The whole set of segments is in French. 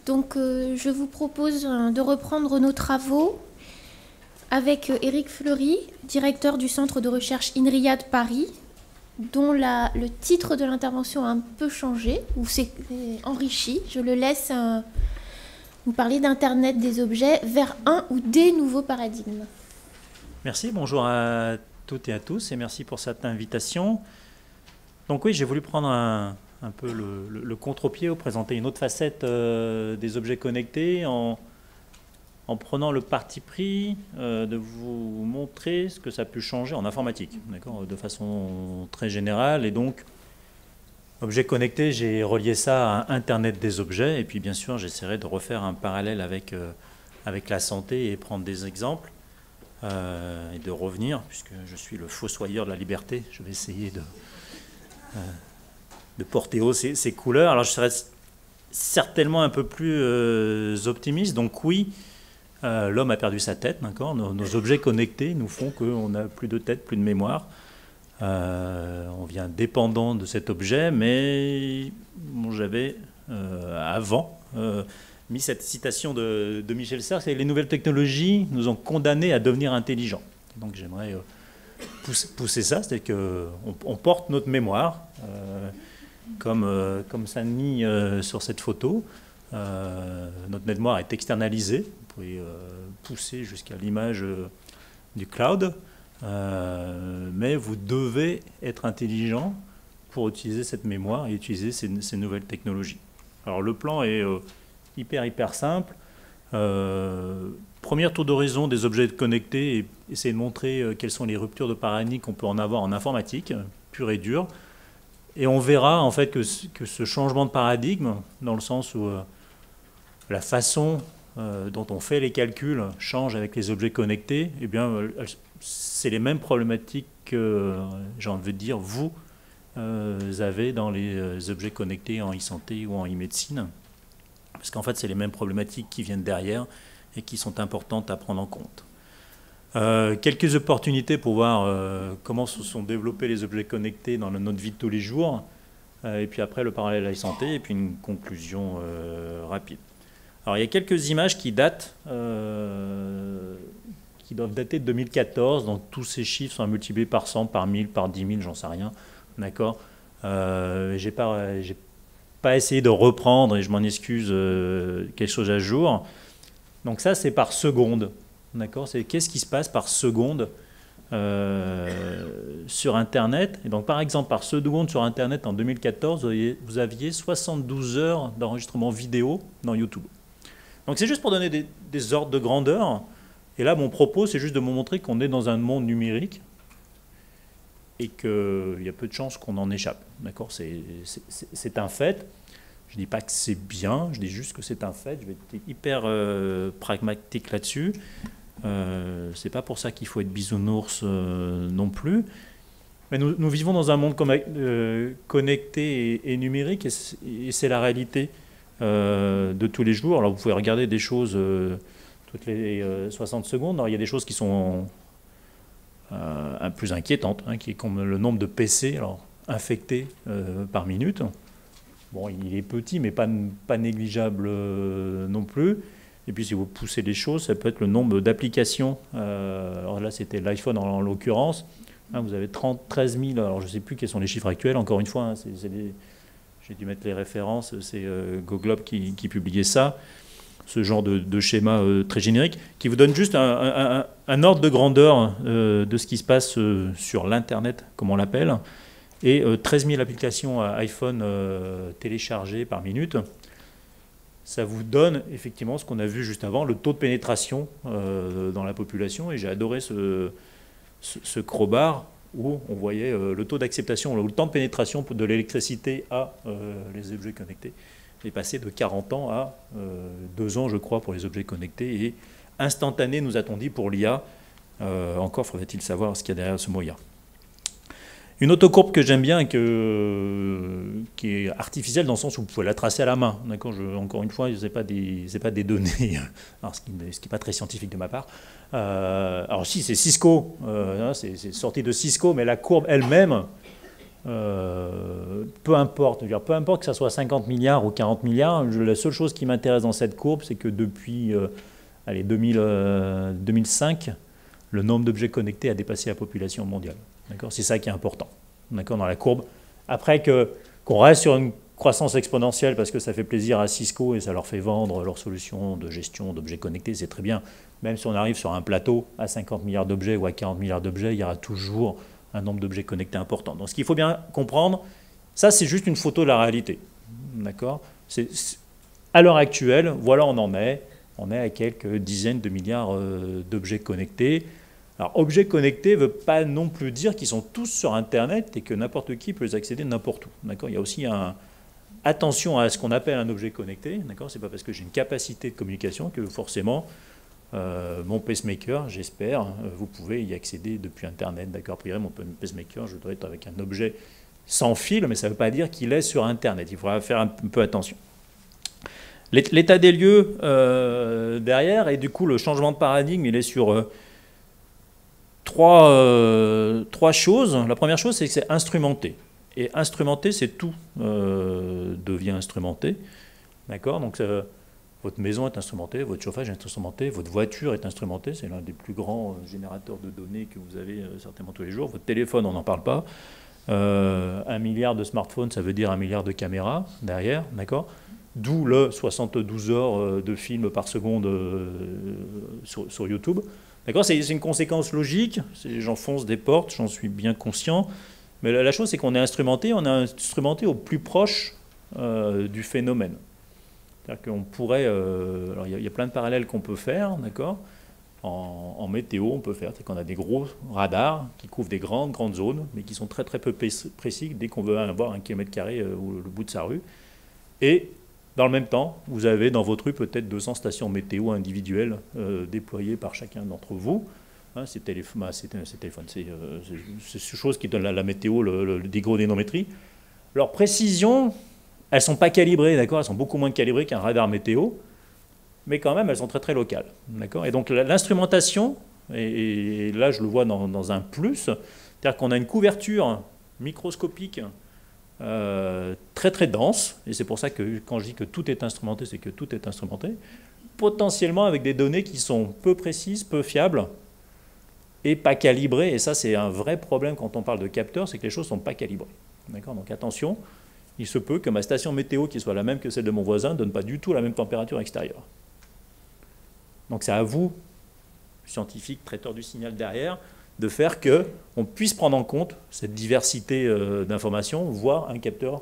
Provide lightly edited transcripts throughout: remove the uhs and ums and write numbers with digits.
Donc, je vous propose de reprendre nos travaux avec Éric Fleury, directeur du centre de recherche INRIA de Paris, dont le titre de l'intervention a un peu changé, ou s'est enrichi. Je le laisse nous parler d'Internet des objets vers un ou des nouveaux paradigmes. Merci, bonjour à toutes et à tous, et merci pour cette invitation. Donc oui, j'ai voulu prendre un peu le contre-pied, ou présenter une autre facette des objets connectés en prenant le parti pris de vous montrer ce que ça peut changer en informatique, d'accord, de façon très générale. Et donc, objets connectés, j'ai relié ça à Internet des objets, et puis bien sûr, j'essaierai de refaire un parallèle avec la santé et prendre des exemples, et de revenir, puisque je suis le fossoyeur de la liberté, je vais essayer de porter haut ces couleurs. Alors je serai certainement un peu plus optimiste. Donc oui, l'homme a perdu sa tête, d'accord. Nos objets connectés nous font qu'on n'a plus de tête, plus de mémoire. On devient dépendant de cet objet, mais bon, j'avais avant mis cette citation de Michel Serres, c'est « Les nouvelles technologies nous ont condamnés à devenir intelligents ». Donc j'aimerais pousser ça, c'est-à-dire qu'on porte notre mémoire, comme ça mis sur cette photo. Notre mémoire est externalisée, vous pouvez pousser jusqu'à l'image du cloud, mais vous devez être intelligent pour utiliser cette mémoire et utiliser ces nouvelles technologies. Alors le plan est hyper simple. Premier tour d'horizon des objets connectés et essayer de montrer quelles sont les ruptures de paradigme qu'on peut en avoir en informatique, pure et dure. Et on verra en fait que ce changement de paradigme, dans le sens où la façon dont on fait les calculs change avec les objets connectés, eh bien, c'est les mêmes problématiques que, j'ai envie de dire, vous avez dans les objets connectés en e-santé ou en e-médecine. Parce qu'en fait, c'est les mêmes problématiques qui viennent derrière et qui sont importantes à prendre en compte. Quelques opportunités pour voir comment se sont développés les objets connectés dans notre vie de tous les jours, et puis après le parallèle à e-santé, et puis une conclusion rapide. Alors il y a quelques images qui datent, qui doivent dater de 2014, donc tous ces chiffres sont multipliés par 100, par 1000, par 10 000, j'en sais rien, d'accord. J'ai pas essayé de reprendre, et je m'en excuse, quelque chose à jour. Donc ça, c'est par seconde. D'accord, c'est qu'est-ce qui se passe par seconde sur Internet. Et donc, par exemple, par seconde sur Internet, en 2014, vous aviez 72 heures d'enregistrement vidéo dans YouTube. Donc, c'est juste pour donner des ordres de grandeur. Et là, mon propos, c'est juste de vous montrer qu'on est dans un monde numérique et qu'il y a peu de chances qu'on en échappe. D'accord, c'est un fait. Je ne dis pas que c'est bien, je dis juste que c'est un fait. Je vais être hyper pragmatique là-dessus. C'est pas pour ça qu'il faut être bisounours non plus. Mais nous vivons dans un monde connecté et numérique, et c'est la réalité de tous les jours. Alors vous pouvez regarder des choses toutes les 60 secondes. Alors, il y a des choses qui sont plus inquiétantes, hein, qui est comme le nombre de PC infectés par minute. Bon, il est petit, mais pas négligeable non plus. Et puis, si vous poussez les choses, ça peut être le nombre d'applications. Alors là, c'était l'iPhone en l'occurrence. Hein, vous avez 13 000, alors je ne sais plus quels sont les chiffres actuels, encore une fois, hein, j'ai dû mettre les références, c'est GoGlobe qui publiait ça, ce genre de schéma très générique, qui vous donne juste un ordre de grandeur de ce qui se passe sur l'Internet, comme on l'appelle, et 13 000 applications iPhone téléchargées par minute. Ça vous donne effectivement ce qu'on a vu juste avant, le taux de pénétration dans la population. Et j'ai adoré ce crowbar où on voyait le taux d'acceptation, le temps de pénétration de l'électricité à les objets connectés est passé de 40 ans à 2 ans, je crois, pour les objets connectés. Et instantané, nous a-t-on dit, pour l'IA. Encore faudrait-il savoir ce qu'il y a derrière ce mot IA. Une autocourbe que j'aime bien, qui est artificielle dans le sens où vous pouvez la tracer à la main. Encore une fois, ce n'est pas des données, alors ce qui n'est pas très scientifique de ma part. Alors si, c'est Cisco, c'est sorti de Cisco, mais la courbe elle-même peu importe, peu importe que ça soit 50 milliards ou 40 milliards, la seule chose qui m'intéresse dans cette courbe, c'est que depuis 2005, le nombre d'objets connectés a dépassé la population mondiale. C'est ça qui est important dans la courbe. Après qu'on reste sur une croissance exponentielle parce que ça fait plaisir à Cisco et ça leur fait vendre leur solution de gestion d'objets connectés, c'est très bien. Même si on arrive sur un plateau à 50 milliards d'objets ou à 40 milliards d'objets, il y aura toujours un nombre d'objets connectés important. Donc ce qu'il faut bien comprendre, ça c'est juste une photo de la réalité. D'accord ? À l'heure actuelle, voilà on en est. On est à quelques dizaines de milliards d'objets connectés. Alors, objets connectés ne veut pas non plus dire qu'ils sont tous sur Internet et que n'importe qui peut les accéder n'importe où. Il y a aussi attention à ce qu'on appelle un objet connecté. Ce n'est pas parce que j'ai une capacité de communication que forcément mon pacemaker, j'espère, vous pouvez y accéder depuis Internet. A priori, mon pacemaker, je dois être avec un objet sans fil, mais ça ne veut pas dire qu'il est sur Internet. Il faudra faire un peu attention. L'état des lieux derrière, et du coup, le changement de paradigme, il est sur trois choses. La première chose, c'est que c'est instrumenté. Et instrumenté, c'est tout devient instrumenté. Donc, votre maison est instrumentée, votre chauffage est instrumenté, votre voiture est instrumentée. C'est l'un des plus grands générateurs de données que vous avez certainement tous les jours. Votre téléphone, on n'en parle pas. 1 milliard de smartphones, ça veut dire 1 milliard de caméras derrière. D'où le 72 heures de films par seconde sur YouTube. C'est une conséquence logique, j'en fonce des portes, j'en suis bien conscient, mais la chose c'est qu'on est instrumenté au plus proche du phénomène. C'est-à-dire qu'on pourrait, alors il y a plein de parallèles qu'on peut faire, en météo on peut faire, c'est qu'on a des gros radars qui couvrent des grandes zones, mais qui sont très très peu précis dès qu'on veut avoir 1 km² ou le bout de sa rue. Et dans le même temps, vous avez dans votre rue peut-être 200 stations météo individuelles déployées par chacun d'entre vous. Ces téléphones, c'est ces choses qui donnent la météo, l'hygronénométrie. Leur précision, elles ne sont pas calibrées, elles sont beaucoup moins calibrées qu'un radar météo, mais quand même, elles sont très très locales. Et donc l'instrumentation, et là je le vois dans un plus, c'est-à-dire qu'on a une couverture microscopique très très dense, et c'est pour ça que quand je dis que tout est instrumenté, c'est que tout est instrumenté, potentiellement avec des données qui sont peu précises, peu fiables, et pas calibrées, et ça c'est un vrai problème quand on parle de capteurs, c'est que les choses ne sont pas calibrées. Donc attention, il se peut que ma station météo, qui soit la même que celle de mon voisin, ne donne pas du tout la même température extérieure. Donc c'est à vous, scientifiques, traiteurs du signal derrière, de faire qu'on puisse prendre en compte cette diversité d'informations, voire un capteur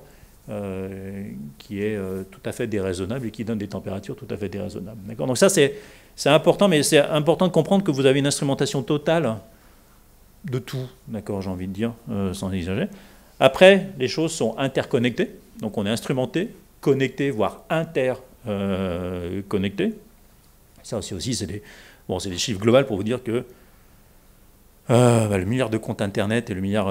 qui est tout à fait déraisonnable et qui donne des températures tout à fait déraisonnables. Donc ça, c'est important, mais c'est important de comprendre que vous avez une instrumentation totale de tout, j'ai envie de dire, sans exagérer. Après, les choses sont interconnectées, donc on est instrumenté, connecté, voire interconnecté. Ça aussi, c'est des chiffres globaux pour vous dire que le milliard de comptes Internet et le milliard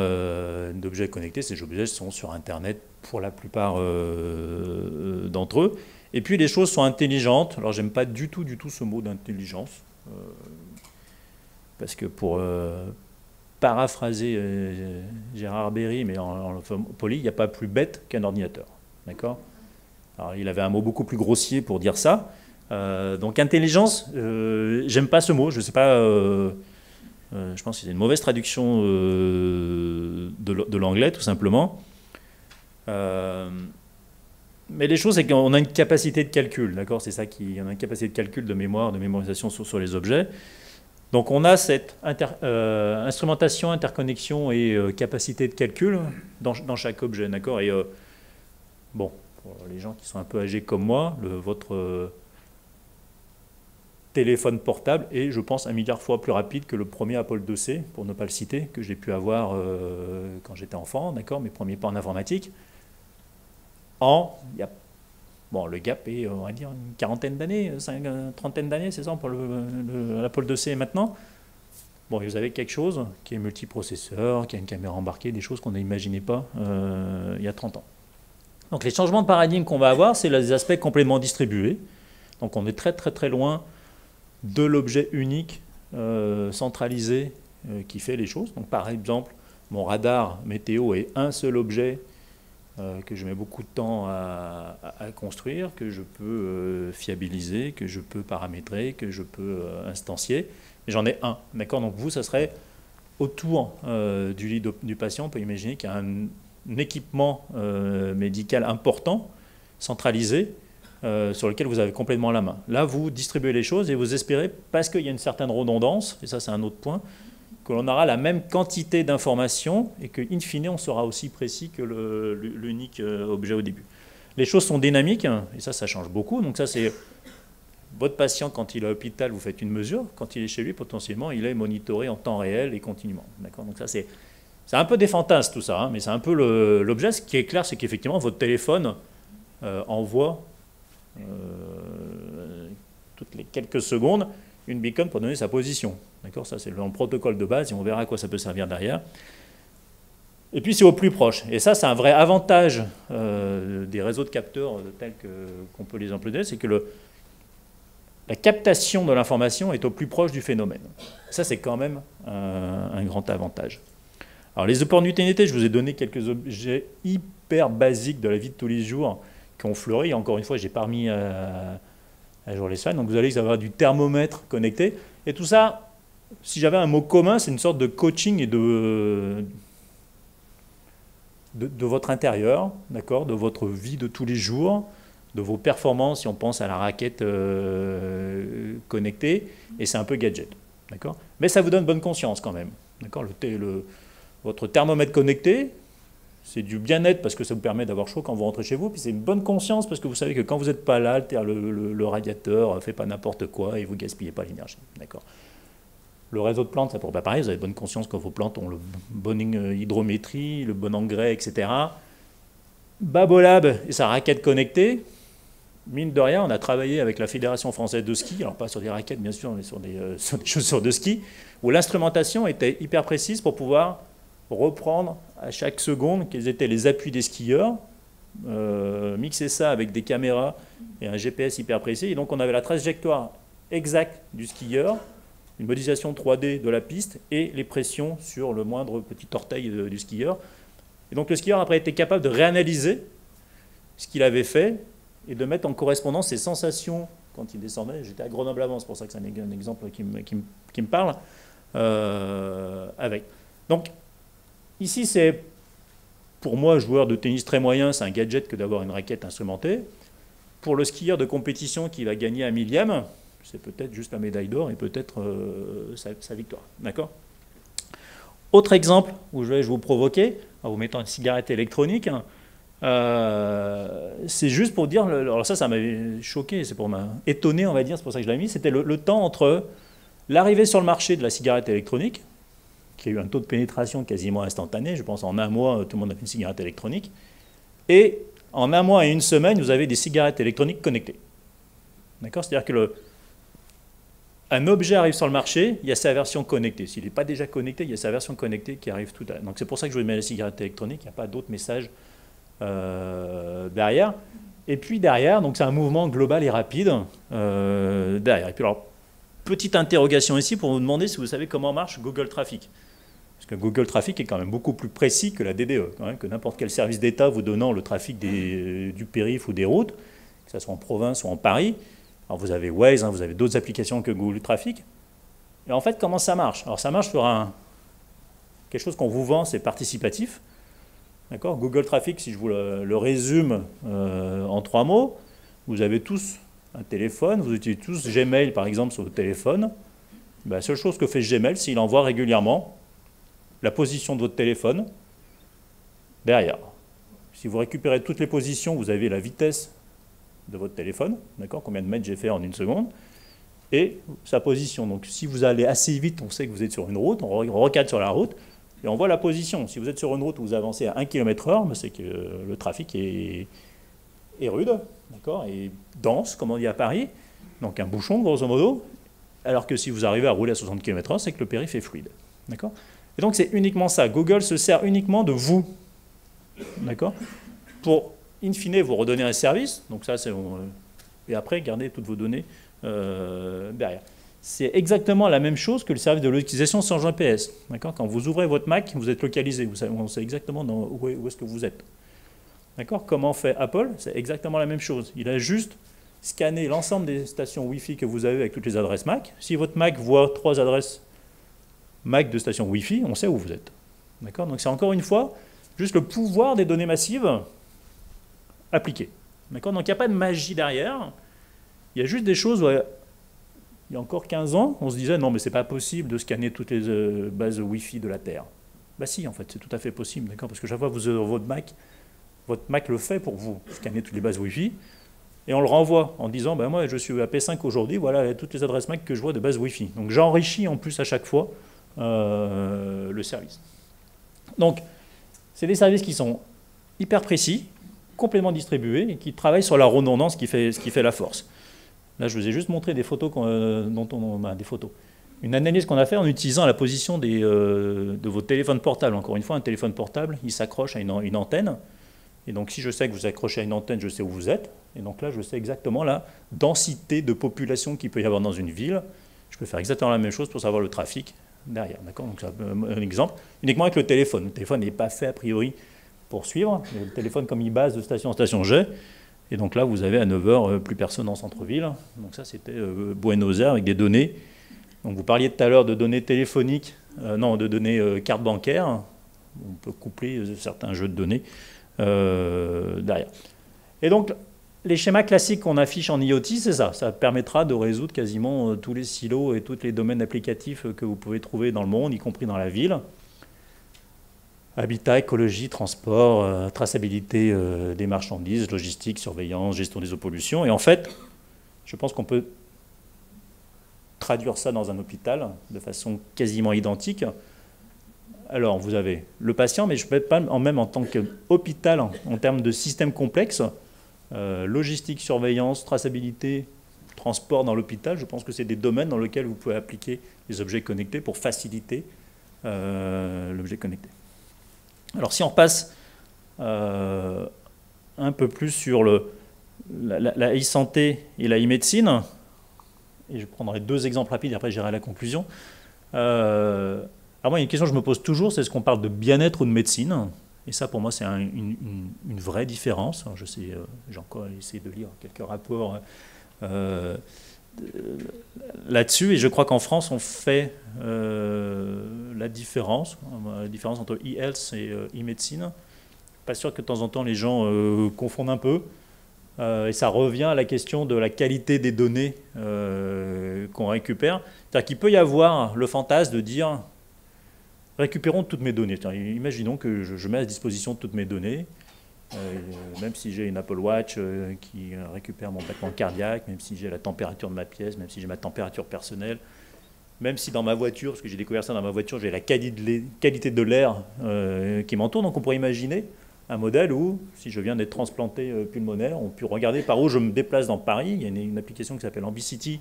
d'objets connectés, ces objets sont sur Internet pour la plupart d'entre eux. Et puis les choses sont intelligentes. Alors j'aime pas du tout ce mot d'intelligence, parce que pour paraphraser Gérard Berry, mais en poli, il n'y a pas plus bête qu'un ordinateur. Alors il avait un mot beaucoup plus grossier pour dire ça. Donc intelligence, j'aime pas ce mot, je sais pas... je pense que c'est une mauvaise traduction de l'anglais, tout simplement. Mais les choses, c'est qu'on a une capacité de calcul, c'est ça on a une capacité de calcul, de mémoire, de mémorisation sur les objets. Donc on a cette instrumentation, interconnexion et capacité de calcul dans chaque objet, Et bon, pour les gens qui sont un peu âgés comme moi, votre téléphone portable est, je pense, 1 milliard de fois plus rapide que le premier Apple IIc, pour ne pas le citer, que j'ai pu avoir quand j'étais enfant, mes premiers pas en informatique. Le gap est, on va dire, une quarantaine d'années, une trentaine d'années, c'est ça, pour l'Apple IIc maintenant. Bon, vous avez quelque chose qui est multiprocesseur, qui a une caméra embarquée, des choses qu'on n'imaginait pas il y a 30 ans. Donc les changements de paradigme qu'on va avoir, c'est les aspects complètement distribués. Donc on est très très très loin de l'objet unique, centralisé, qui fait les choses. Donc par exemple, mon radar météo est un seul objet que je mets beaucoup de temps à construire, que je peux fiabiliser, que je peux paramétrer, que je peux instancier. Mais j'en ai un. D'accord? Donc vous, ça serait autour du lit du patient. On peut imaginer qu'il y a un équipement médical important, centralisé, sur lequel vous avez complètement la main. Là, vous distribuez les choses et vous espérez, parce qu'il y a une certaine redondance, et ça c'est un autre point, que l'on aura la même quantité d'informations et que, in fine, on sera aussi précis que l'unique objet au début. Les choses sont dynamiques, et ça change beaucoup. Donc ça, c'est votre patient, quand il est à l'hôpital, vous faites une mesure. Quand il est chez lui, potentiellement, il est monitoré en temps réel et continuellement. D'accord? Donc ça, c'est un peu des fantasmes, tout ça, hein, mais c'est un peu l'objet. Ce qui est clair, c'est qu'effectivement, votre téléphone envoie toutes les quelques secondes une beacon pour donner sa position. D'accord? Ça, c'est le protocole de base et on verra à quoi ça peut servir derrière. Et puis, c'est au plus proche. Et ça, c'est un vrai avantage des réseaux de capteurs tels qu'on peut les employer, c'est que la captation de l'information est au plus proche du phénomène. Ça, c'est quand même un grand avantage. Alors, les opportunités, je vous ai donné quelques objets hyper basiques de la vie de tous les jours qui ont fleuri. Encore une fois, je n'ai pas remis à jour les slides. Donc, vous allez avoir du thermomètre connecté. Et tout ça, si j'avais un mot commun, c'est une sorte de coaching et de votre intérieur, d'accord, de votre vie de tous les jours, de vos performances, si on pense à la raquette connectée, et c'est un peu gadget, d'accord. Mais ça vous donne bonne conscience quand même, d'accord. Votre thermomètre connecté, c'est du bien-être parce que ça vous permet d'avoir chaud quand vous rentrez chez vous, puis c'est une bonne conscience parce que vous savez que quand vous n'êtes pas là, le radiateur ne fait pas n'importe quoi et vous ne gaspillez pas l'énergie, d'accord. Le réseau de plantes, ça pourrait pas pareil, vous avez bonne conscience quand vos plantes ont le bon hydrométrie, le bon engrais, etc. Babolab et sa raquette connectée, mine de rien, on a travaillé avec la Fédération française de ski, alors pas sur des raquettes bien sûr, mais sur des chaussures de ski, où l'instrumentation était hyper précise pour pouvoir reprendre à chaque seconde quels étaient les appuis des skieurs, mixer ça avec des caméras et un GPS hyper précis, et donc on avait la trajectoire exacte du skieur, une modélisation 3D de la piste et les pressions sur le moindre petit orteil du skieur. Et donc le skieur après était capable de réanalyser ce qu'il avait fait et de mettre en correspondance ses sensations quand il descendait. J'étais à Grenoble avant, c'est pour ça que c'est un exemple qui me parle. Avec. Donc ici c'est, pour moi, joueur de tennis très moyen, c'est un gadget que d'avoir une raquette instrumentée. Pour le skieur de compétition qui va gagner un millième, c'est peut-être juste la médaille d'or et peut-être sa victoire. D'accord? Autre exemple où je vais vous provoquer, en vous mettant une cigarette électronique, c'est juste pour dire, alors ça m'avait choqué, c'est pour m'étonner, on va dire, c'est pour ça que je l'ai mis, c'était le temps entre l'arrivée sur le marché de la cigarette électronique, qui a eu un taux de pénétration quasiment instantané, je pense en un mois, tout le monde a fait une cigarette électronique, et en un mois et une semaine, vous avez des cigarettes électroniques connectées. D'accord? C'est-à-dire que un objet arrive sur le marché, il y a sa version connectée. S'il n'est pas déjà connecté, il y a sa version connectée qui arrive tout à l'heure. Donc c'est pour ça que je vous mets la cigarette électronique, il n'y a pas d'autres messages derrière. Et puis derrière, donc c'est un mouvement global et rapide derrière. Et puis alors, petite interrogation ici pour vous demander si vous savez comment marche Google Traffic. Parce que Google Traffic est quand même beaucoup plus précis que la DDE, quand même, que n'importe quel service d'État vous donnant le trafic du périph' ou des routes, que ce soit en province ou en Paris. Alors vous avez Waze, vous avez d'autres applications que Google Traffic. Et en fait, comment ça marche? Alors ça marche sur quelque chose qu'on vous vend, c'est participatif. D'accord? Google Traffic, si je vous le résume en 3 mots, vous avez tous un téléphone, vous utilisez tous Gmail par exemple sur votre téléphone. La seule chose que fait Gmail, c'est qu'il envoie régulièrement la position de votre téléphone derrière. Si vous récupérez toutes les positions, vous avez la vitesse de votre téléphone, d'accord, combien de mètres j'ai fait en une seconde, et sa position. Donc si vous allez assez vite, on sait que vous êtes sur une route, on recadre sur la route, et on voit la position. Si vous êtes sur une route où vous avancez à 1 km/h, c'est que le trafic est rude, d'accord, et dense, comme on dit à Paris, donc un bouchon, grosso modo, alors que si vous arrivez à rouler à 60 km/h, c'est que le périph' est fluide, d'accord. Et donc c'est uniquement ça. Google se sert uniquement de vous, d'accord, pour in fine, vous redonnez un service, donc ça, c'est et après, gardez toutes vos données derrière. c'est exactement la même chose que le service de localisation sans GPS. Quand vous ouvrez votre Mac, vous êtes localisé, on sait exactement où est-ce que vous êtes. Comment fait Apple? C'est exactement la même chose. Il a juste scanné l'ensemble des stations Wi-Fi que vous avez avec toutes les adresses Mac. Si votre Mac voit 3 adresses Mac de stations Wi-Fi, on sait où vous êtes. Donc c'est encore une fois juste le pouvoir des données massives appliquées. Donc il n'y a pas de magie derrière. Il y a juste des choses où, il y a encore 15 ans, on se disait non mais c'est pas possible de scanner toutes les bases Wi-Fi de la Terre. Bah si, en fait, c'est tout à fait possible, parce que chaque fois que vous avez votre Mac le fait pour vous, scanner toutes les bases Wi-Fi, et on le renvoie en disant ben moi je suis à P5 aujourd'hui, voilà toutes les adresses Mac que je vois de base Wi-Fi. Donc j'enrichis en plus à chaque fois le service. Donc c'est des services qui sont hyper précis, complètement distribués et qui travaillent sur la redondance ce qui fait la force. Là, je vous ai juste montré des photos, une analyse qu'on a fait en utilisant la position de vos téléphones portables. Encore une fois, un téléphone portable, il s'accroche à une antenne. Et donc, si je sais que vous accrochez à une antenne, je sais où vous êtes. Et donc là, je sais exactement la densité de population qu'il peut y avoir dans une ville. Je peux faire exactement la même chose pour savoir le trafic derrière. Donc, c'est un exemple. Uniquement avec le téléphone. Le téléphone n'est pas fait a priori pour suivre. Le téléphone, comme il base de station en station G. Et donc là, vous avez à 9 h plus personne en centre-ville. Donc ça, c'était Buenos Aires avec des données. Donc vous parliez tout à l'heure de données téléphoniques, de données carte bancaire. On peut coupler certains jeux de données derrière. Et donc, les schémas classiques qu'on affiche en IoT, c'est ça. Ça permettra de résoudre quasiment tous les silos et tous les domaines applicatifs que vous pouvez trouver dans le monde, y compris dans la ville. Habitat, écologie, transport, traçabilité des marchandises, logistique, surveillance, gestion des eaux pollutions. Et en fait, je pense qu'on peut traduire ça dans un hôpital de façon quasiment identique. Alors, vous avez le patient, mais je peux pas même en tant qu'hôpital, en termes de système complexe, logistique, surveillance, traçabilité, transport dans l'hôpital, je pense que c'est des domaines dans lesquels vous pouvez appliquer les objets connectés pour faciliter l'objet connecté. Alors si on passe un peu plus sur la e-santé et la e-médecine, et je prendrai 2 exemples rapides, et après j'irai à la conclusion. Alors moi, il y a une question que je me pose toujours, c'est est-ce qu'on parle de bien-être ou de médecine? Et ça, pour moi, c'est une vraie différence. Alors, je sais, j'ai encore essayé de lire quelques rapports là-dessus, et je crois qu'en France, on fait la différence entre e-health et e-médecine. Pas sûr que de temps en temps, les gens confondent un peu. Et ça revient à la question de la qualité des données qu'on récupère. C'est-à-dire qu'il peut y avoir le fantasme de dire récupérons toutes mes données. Imaginons que je mets à disposition toutes mes données, même si j'ai une Apple Watch qui récupère mon battement cardiaque, même si j'ai la température de ma pièce, même si j'ai ma température personnelle, même si dans ma voiture, parce que j'ai découvert ça dans ma voiture, j'ai la qualité de l'air qui m'entoure. Donc on pourrait imaginer un modèle où, si je viens d'être transplanté pulmonaire, on peut regarder par où je me déplace dans Paris. Il y a une application qui s'appelle Ambicity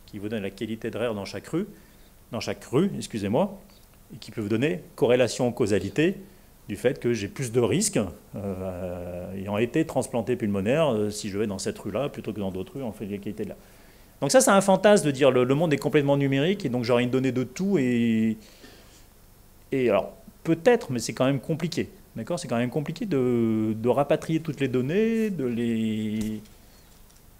qui vous donne la qualité de l'air dans chaque rue, excusez-moi, et qui peut vous donner corrélation causalité du fait que j'ai plus de risques ayant été transplanté pulmonaire si je vais dans cette rue-là plutôt que dans d'autres rues, on fait la qualité de l'air. Donc ça, c'est un fantasme de dire le monde est complètement numérique et donc j'aurai une donnée de tout et alors peut-être, mais c'est quand même compliqué. D'accord, c'est quand même compliqué de rapatrier toutes les données, de les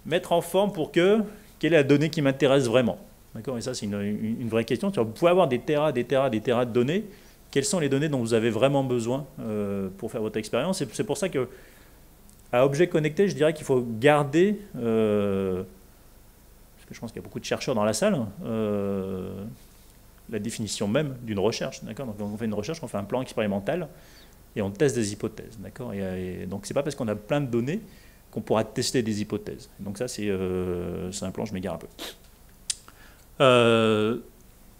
mettre en forme pour quelle est la donnée qui m'intéresse vraiment. D'accord, et ça, c'est une vraie question. Vous pouvez avoir des terras de données. Quelles sont les données dont vous avez vraiment besoin pour faire votre expérience? Et c'est pour ça que, à objet connecté, je dirais qu'il faut garder, parce que je pense qu'il y a beaucoup de chercheurs dans la salle, la définition même d'une recherche. D'accord, donc quand on fait une recherche, on fait un plan expérimental et on teste des hypothèses. D'accord, et donc c'est pas parce qu'on a plein de données qu'on pourra tester des hypothèses. Donc ça, c'est un plan, je m'égare un peu.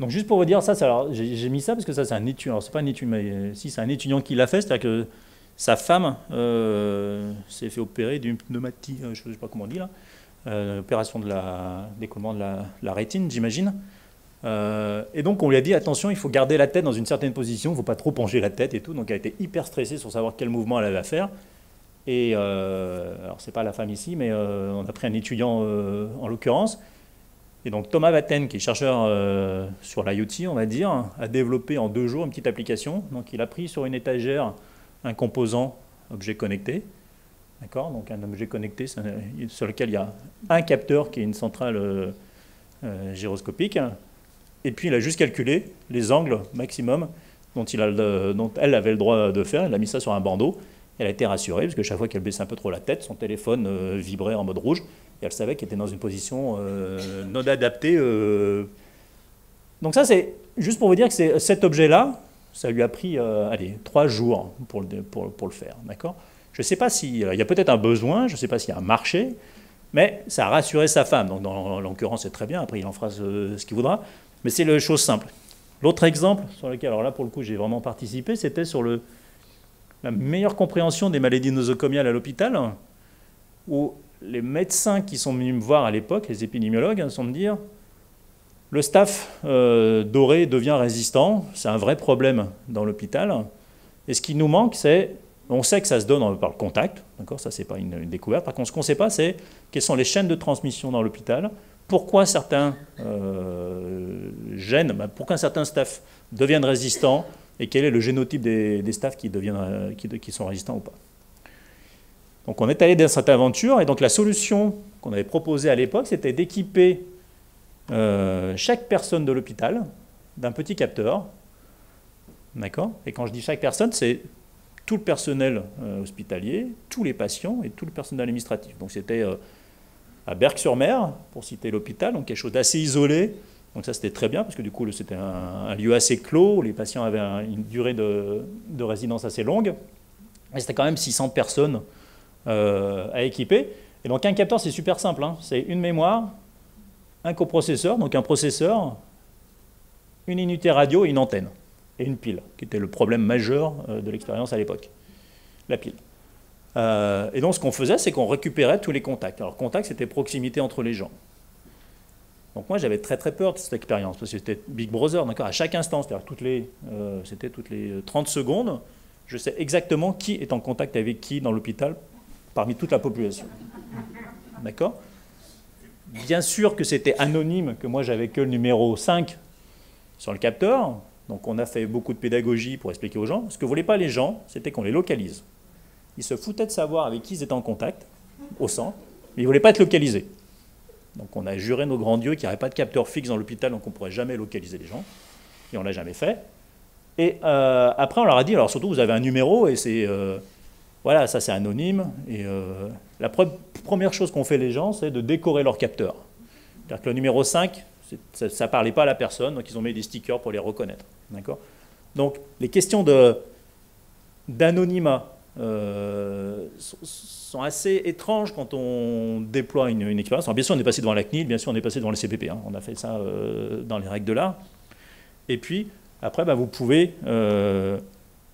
Donc juste pour vous dire ça, j'ai mis ça parce que ça c'est un étudiant, alors c'est pas un étudiant, mais si c'est un étudiant qui l'a fait, c'est-à-dire que sa femme s'est fait opérer d'une pneumatie, je ne sais pas comment on dit là, opération de d'écoulement de la rétine, j'imagine. Et donc on lui a dit attention, il faut garder la tête dans une certaine position, il ne faut pas trop pencher la tête et tout, donc elle a été hyper stressée sur savoir quel mouvement elle allait faire. Et alors c'est pas la femme ici, mais on a pris un étudiant en l'occurrence. Et donc Thomas Vatten, qui est chercheur sur l'IoT, on va dire, a développé en 2 jours une petite application. Donc il a pris sur une étagère un composant objet connecté, d'accord, donc un objet connecté sur lequel il y a un capteur qui est une centrale gyroscopique, et puis il a juste calculé les angles maximum dont elle avait le droit de faire. Elle a mis ça sur un bandeau. Elle a été rassurée, parce que chaque fois qu'elle baissait un peu trop la tête, son téléphone vibrait en mode rouge, et elle savait qu'elle était dans une position non adaptée. Donc ça, c'est juste pour vous dire que cet objet-là, ça lui a pris 3 jours pour le faire. D'accord ? Je ne sais pas s'il y a peut-être un besoin, je ne sais pas s'il y a un marché, mais ça a rassuré sa femme. Donc dans l'occurrence, c'est très bien, après il en fera ce qu'il voudra, mais c'est la chose simple. L'autre exemple sur lequel, alors là pour le coup j'ai vraiment participé, c'était sur la meilleure compréhension des maladies nosocomiales à l'hôpital, où les médecins qui sont venus me voir à l'époque, les épidémiologues, sont me dire le staph doré devient résistant, c'est un vrai problème dans l'hôpital, et ce qui nous manque, c'est, on sait que ça se donne par le contact, d'accord, ça c'est pas une découverte, par contre ce qu'on ne sait pas, c'est quelles sont les chaînes de transmission dans l'hôpital, pourquoi certains gènes, pourquoi certains staph deviennent résistants, et quel est le génotype des staph qui sont résistants ou pas. Donc on est allé dans cette aventure, et donc la solution qu'on avait proposée à l'époque, c'était d'équiper chaque personne de l'hôpital d'un petit capteur, d'accord. Et quand je dis chaque personne, c'est tout le personnel hospitalier, tous les patients et tout le personnel administratif. Donc c'était à Berck-sur-Mer, pour citer l'hôpital, donc quelque chose d'assez isolé. Donc ça c'était très bien, parce que du coup c'était un lieu assez clos, où les patients avaient une durée de résidence assez longue, et c'était quand même 600 personnes à équiper. Et donc un capteur c'est super simple, hein. C'est une mémoire, un coprocesseur, donc un processeur, une unité radio et une antenne, et une pile, qui était le problème majeur de l'expérience à l'époque, la pile. Et donc ce qu'on faisait, c'est qu'on récupérait tous les contacts. Alors contact, c'était proximité entre les gens. Donc moi j'avais très très peur de cette expérience, parce que c'était Big Brother, d'accord, à chaque instant, c'est-à-dire c'était toutes les 30 secondes, je sais exactement qui est en contact avec qui dans l'hôpital, parmi toute la population. D'accord ? Bien sûr que c'était anonyme, que moi j'avais que le numéro 5 sur le capteur, donc on a fait beaucoup de pédagogie pour expliquer aux gens. Ce que ne voulaient pas les gens, c'était qu'on les localise. Ils se foutaient de savoir avec qui ils étaient en contact, au centre, mais ils ne voulaient pas être localisés. Donc on a juré nos grands dieux qu'il n'y aurait pas de capteur fixe dans l'hôpital, donc on ne pourrait jamais localiser les gens, et on ne l'a jamais fait. Et après on leur a dit, alors surtout vous avez un numéro, et c'est... voilà, ça c'est anonyme, et la première chose qu'ont fait les gens, c'est de décorer leur capteur. C'est-à-dire que le numéro 5, ça ne parlait pas à la personne, donc ils ont mis des stickers pour les reconnaître. D'accord ? Donc les questions d'anonymat sont assez étranges quand on déploie une expérience. Alors bien sûr on est passé devant la CNIL, bien sûr on est passé devant le CPP, hein. On a fait ça dans les règles de l'art. Et puis après vous pouvez...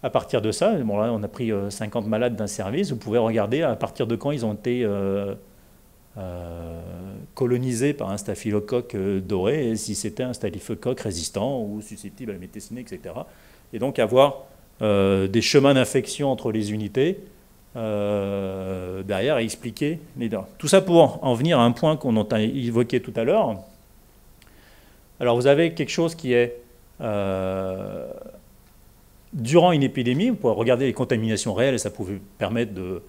à partir de ça, bon là on a pris 50 malades d'un service, vous pouvez regarder à partir de quand ils ont été colonisés par un staphylocoque doré, et si c'était un staphylocoque résistant ou susceptible à la métécine, etc. Et donc avoir des chemins d'infection entre les unités, derrière, et expliquer les dents. Tout ça pour en venir à un point qu'on a évoqué tout à l'heure. Alors vous avez quelque chose qui est... durant une épidémie, vous pouvez regarder les contaminations réelles, et ça pouvait permettre de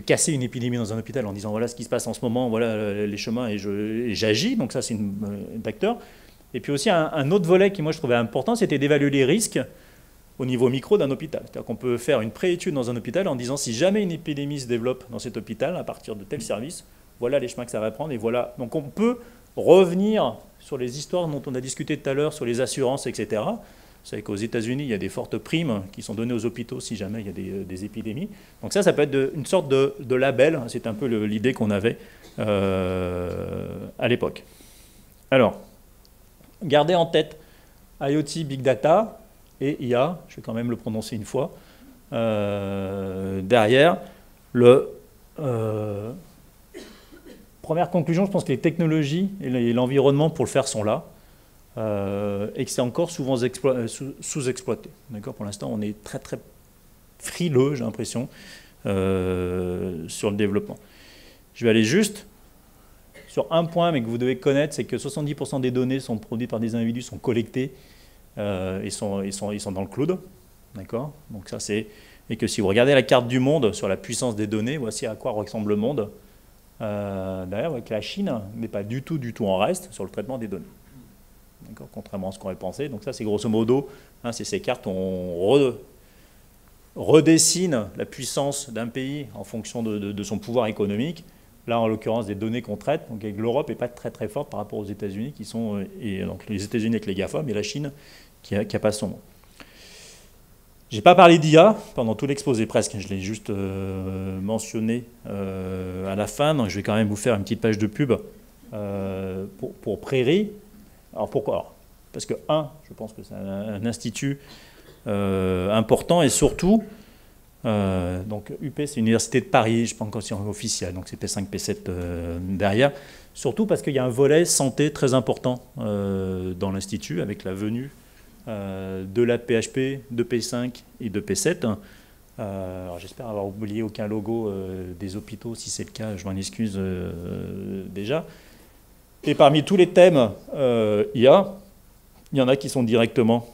casser une épidémie dans un hôpital en disant voilà ce qui se passe en ce moment, voilà les chemins, et j'agis, donc ça c'est un acteur. Et puis aussi un autre volet qui moi je trouvais important, c'était d'évaluer les risques au niveau micro d'un hôpital. C'est-à-dire qu'on peut faire une préétude dans un hôpital en disant si jamais une épidémie se développe dans cet hôpital à partir de tel service, voilà les chemins que ça va prendre, et voilà. Donc on peut revenir sur les histoires dont on a discuté tout à l'heure, sur les assurances, etc. Vous savez qu'aux États-Unis, il y a des fortes primes qui sont données aux hôpitaux si jamais il y a des épidémies. Donc ça peut être une sorte de label. C'est un peu l'idée qu'on avait à l'époque. Alors, gardez en tête IoT, Big Data et IA. Je vais quand même le prononcer une fois. Derrière, première conclusion, je pense que les technologies et l'environnement pour le faire sont là. Et que c'est encore souvent sous-exploité. D'accord ? Pour l'instant, on est très très frileux, j'ai l'impression, sur le développement. Je vais aller juste sur un point, mais que vous devez connaître, c'est que 70% des données sont produites par des individus, sont collectées et sont dans le cloud. D'accord? Donc ça, c'est... Et que si vous regardez la carte du monde sur la puissance des données, voici à quoi ressemble le monde. D'ailleurs, avec la Chine n'est pas du tout en reste sur le traitement des données. Contrairement à ce qu'on aurait pensé. Donc ça, c'est grosso modo, hein, c'est ces cartes, on redessine la puissance d'un pays en fonction de son pouvoir économique. Là, en l'occurrence, des données qu'on traite. Donc l'Europe n'est pas très forte par rapport aux États-Unis, qui sont, et donc les États-Unis avec les GAFA, mais la Chine qui a pas son mot. Je n'ai pas parlé d'IA pendant tout l'exposé presque, je l'ai juste mentionné à la fin, donc je vais quand même vous faire une petite page de pub pour Prairie. Alors pourquoi? Alors, parce que, je pense que c'est un institut important et surtout, donc UP c'est l'Université de Paris, je ne sais pas encore si c'est officiel, donc c'est P5, P7 derrière, surtout parce qu'il y a un volet santé très important dans l'institut avec la venue de la PHP, de P5 et de P7. Alors j'espère avoir oublié aucun logo des hôpitaux. Si c'est le cas, je m'en excuse déjà. Et parmi tous les thèmes IA, il y en a qui sont directement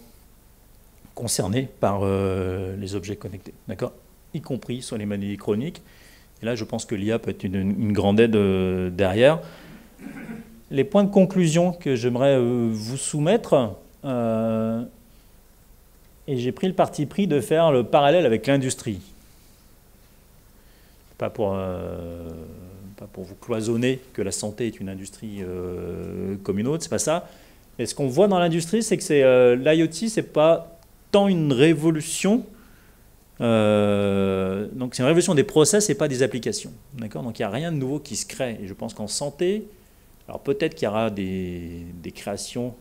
concernés par les objets connectés, d'accord, y compris sur les maladies chroniques. Et là, je pense que l'IA peut être une grande aide derrière. Les points de conclusion que j'aimerais vous soumettre, et j'ai pris le parti pris de faire le parallèle avec l'industrie. Pas pour vous cloisonner que la santé est une industrie comme une autre, c'est pas ça. Et ce qu'on voit dans l'industrie, c'est que l'IoT, c'est pas tant une révolution. Donc c'est une révolution des process et pas des applications. D'accord? Donc il n'y a rien de nouveau qui se crée. Et je pense qu'en santé, alors peut-être qu'il y aura des créations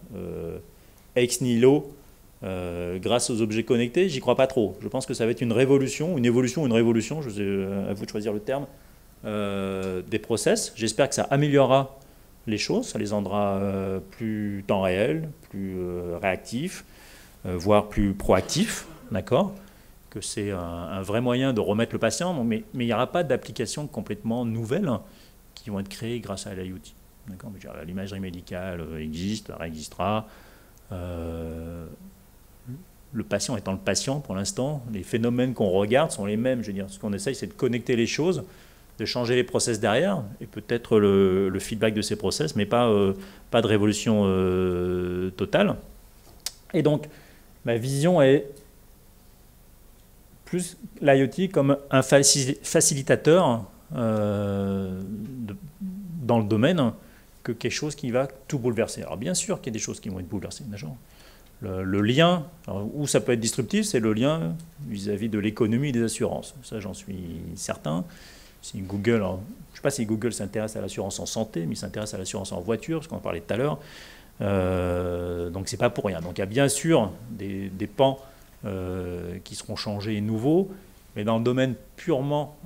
ex nihilo grâce aux objets connectés, j'y crois pas trop. Je pense que ça va être une révolution, une évolution, une révolution, je sais, à vous de choisir le terme, des process. J'espère que ça améliorera les choses, ça les rendra plus temps réel, plus réactifs, voire plus proactifs, d'accord? Que c'est un vrai moyen de remettre le patient, mais il n'y aura pas d'applications complètement nouvelles qui vont être créées grâce à l'IoT. D'accord? L'imagerie médicale existe, elle existera. Le patient étant le patient pour l'instant, les phénomènes qu'on regarde sont les mêmes. Je veux dire, ce qu'on essaye, c'est de connecter les choses, de changer les process derrière, et peut-être le feedback de ces process, mais pas de révolution totale. Et donc, ma vision est plus l'IoT comme un facilitateur dans le domaine que quelque chose qui va tout bouleverser. Alors bien sûr qu'il y a des choses qui vont être bouleversées, d'accord. Le lien, où ça peut être disruptif, c'est le lien vis-à-vis de l'économie et des assurances. Ça, j'en suis certain. Si Google, alors, je ne sais pas si Google s'intéresse à l'assurance en santé, mais il s'intéresse à l'assurance en voiture, parce qu'on en parlait tout à l'heure. Donc, ce n'est pas pour rien. Donc, il y a bien sûr des pans qui seront changés et nouveaux, mais dans le domaine purement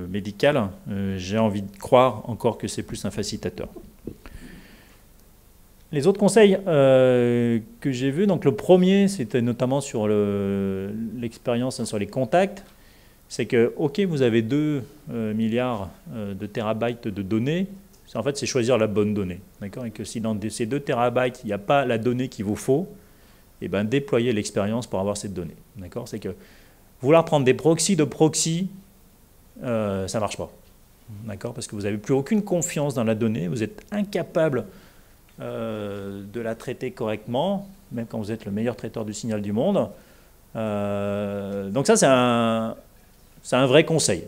médical, j'ai envie de croire encore que c'est plus un facilitateur. Les autres conseils que j'ai vus, donc le premier, c'était notamment sur l'expérience sur les contacts, c'est que, ok, vous avez 2 milliards de terabytes de données, en fait, c'est choisir la bonne donnée, d'accord? Et que si dans ces 2 terabytes, il n'y a pas la donnée qu'il vous faut, et ben déployez l'expérience pour avoir cette donnée, d'accord? C'est que vouloir prendre des proxys de proxy, ça ne marche pas, d'accord? Parce que vous n'avez plus aucune confiance dans la donnée, vous êtes incapable de la traiter correctement, même quand vous êtes le meilleur traiteur du signal du monde. Donc ça, c'est un vrai conseil.